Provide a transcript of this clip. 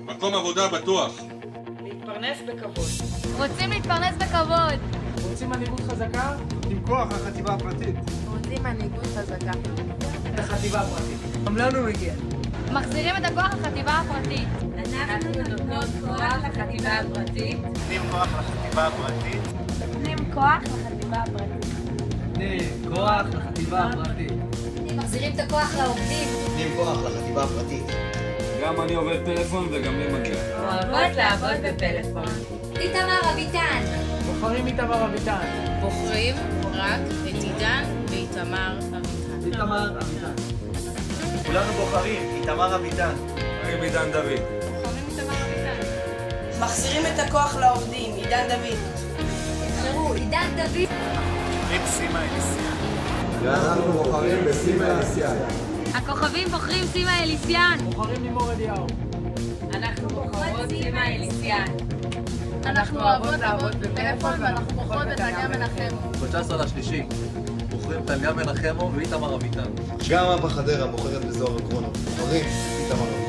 מקום עבודה בטוח. להתפרנס בכבוד. רוצים להתפרנס בכבוד. רוצים מנהיגות חזקה? עם כוח לחטיבה הפרטית. רוצים מנהיגות חזקה. לחטיבה הפרטית. גם לנו מגיע. מחזירים את הכוח לחטיבה הפרטית. אנחנו נותנות כוח לחטיבה הפרטית. נותנים כוח לחטיבה הפרטית. נותנים כוח לחטיבה הפרטית. נותנים כוח לחטיבה הפרטית. מחזירים את הכוח לעובדים. נותנים כוח לחטיבה הפרטית. גם אני עובד פלאפון וגם לי מגיע. אוהבות לעבוד בפלאפון. איתמר אביטן. בוחרים איתמר אביטן. בוחרים רק את עידן ואיתמר אביטן. איתמר אביטן. כולנו בוחרים, איתמר אביטן. אני עידן דוד. בוחרים איתמר אביטן. מחזירים את הכוח לעובדים, עידן דוד. תבחרו, עידן דוד. בוחרים סימה אליסיאן. אנחנו בוחרים בסימה אליסיאן. הכוכבים בוחרים סימה אליסיאן. בוחרים לימור אליהו. אנחנו בוחרות סימה אליסיאן. אנחנו אוהבות לעבוד בפלאפון ואנחנו בוחרות בטליה מנחמו. ב-19.3 בוחרים טליה מנחמו ואיתמר אביטן. גם בחדרה בוחרת בזוהר אגרונוב. בוחרים איתמר אביטן.